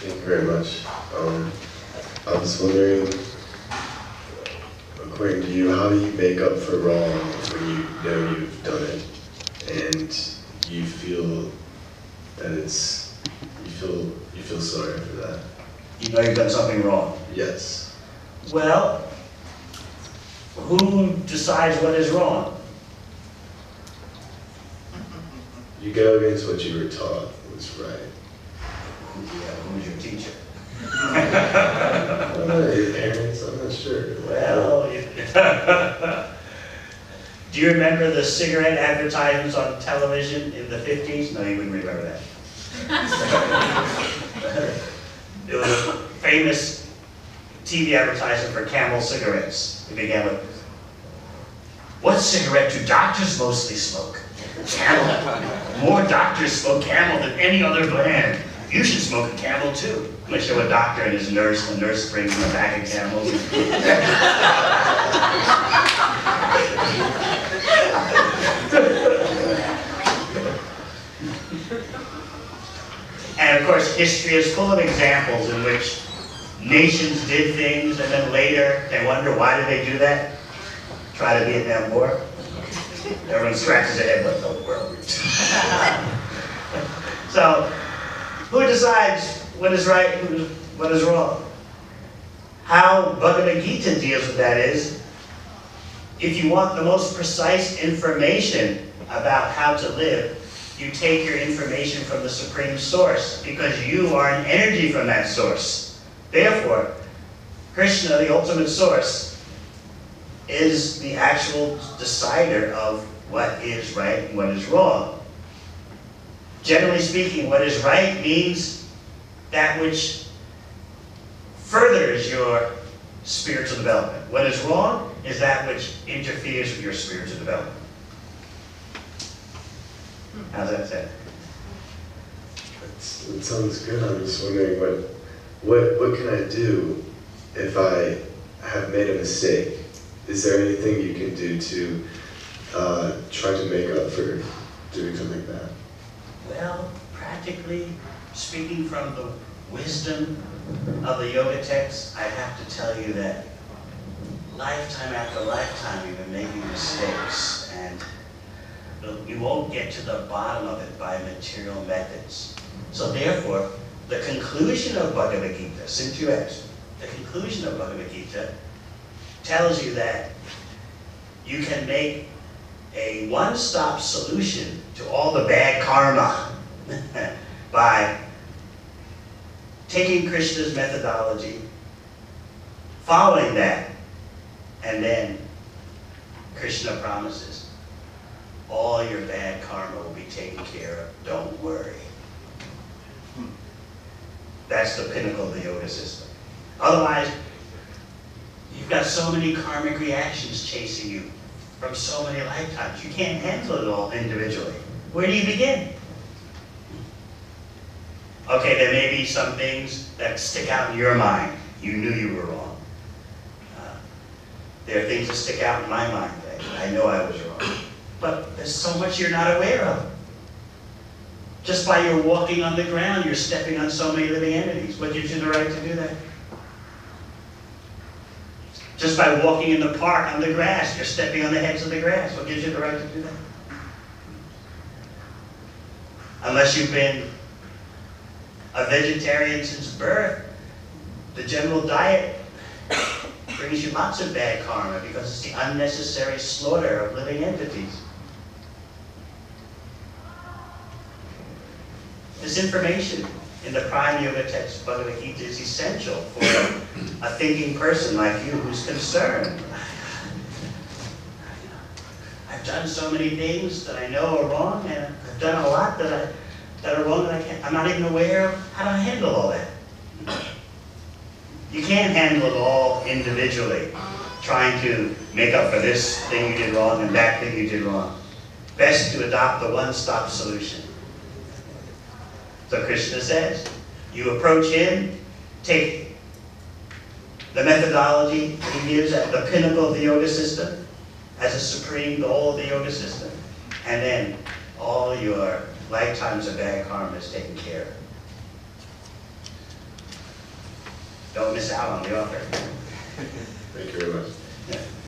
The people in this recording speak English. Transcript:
Thank you very much. I was wondering, according to you, how do you make up for wrong when you know you've done it and you feel that you feel sorry for that? You know you've done something wrong. Yes. Well, who decides what is wrong? You go against what you were taught was right. Who's your teacher? Your parents, I'm not sure. Well, do you remember the cigarette advertisements on television in the 50s? No, you wouldn't remember that. There was a famous TV advertisement for Camel cigarettes. It began with, "What cigarette do doctors mostly smoke? Camel. More doctors smoke Camel than any other brand. You should smoke a Camel too." And they show a doctor and his nurse. The nurse brings him a bag of Camels. And of course, history is full of examples in which nations did things and then later they wonder, why did they do that? Try the Vietnam War. Everyone scratches their head, what the world? So, who decides what is right, what is wrong? How Bhagavad Gita deals with that is, if you want the most precise information about how to live, you take your information from the Supreme Source, because you are an energy from that source. Therefore, Krishna, the ultimate source, is the actual decider of what is right and what is wrong. Generally speaking, what is right means that which furthers your spiritual development. What is wrong is that which interferes with your spiritual development. How's that sound? It sounds good. I'm just wondering what can I do if I have made a mistake? Is there anything you can do to try to make up for doing something bad? Well, practically speaking from the wisdom of the yoga texts, I have to tell you that lifetime after lifetime you've been making mistakes, and you won't get to the bottom of it by material methods. So therefore, the conclusion of Bhagavad Gita, since you asked, the conclusion of Bhagavad Gita tells you that you can make a one-stop solution to all the bad karma by taking Krishna's methodology, following that, and then Krishna promises all your bad karma will be taken care of, don't worry. That's the pinnacle of the yoga system. Otherwise, you've got so many karmic reactions chasing you from so many lifetimes. You can't handle it all individually. Where do you begin? Okay, there may be some things that stick out in your mind. You knew you were wrong. There are things that stick out in my mind. I know I was wrong. But there's so much you're not aware of. Just by your walking on the ground, you're stepping on so many living entities. What gives you the right to do that? Just by walking in the park on the grass, you're stepping on the heads of the grass. What gives you the right to do that? Unless you've been a vegetarian since birth, the general diet brings you lots of bad karma because it's the unnecessary slaughter of living entities. This information in the prime yoga text, Bhagavad Gita, is essential for a thinking person like you who's concerned. I've done so many things that I know are wrong, and I've done a lot that are wrong that I'm not even aware of how to handle all that. You can't handle it all individually, trying to make up for this thing you did wrong and that thing you did wrong. Best to adopt the one-stop solution. So Krishna says, you approach him, take the methodology he gives at the pinnacle of the yoga system, as a supreme goal of the yoga system, and then all your lifetimes of bad karma is taken care of. don't miss out on the offer. Thank you very much. Yeah.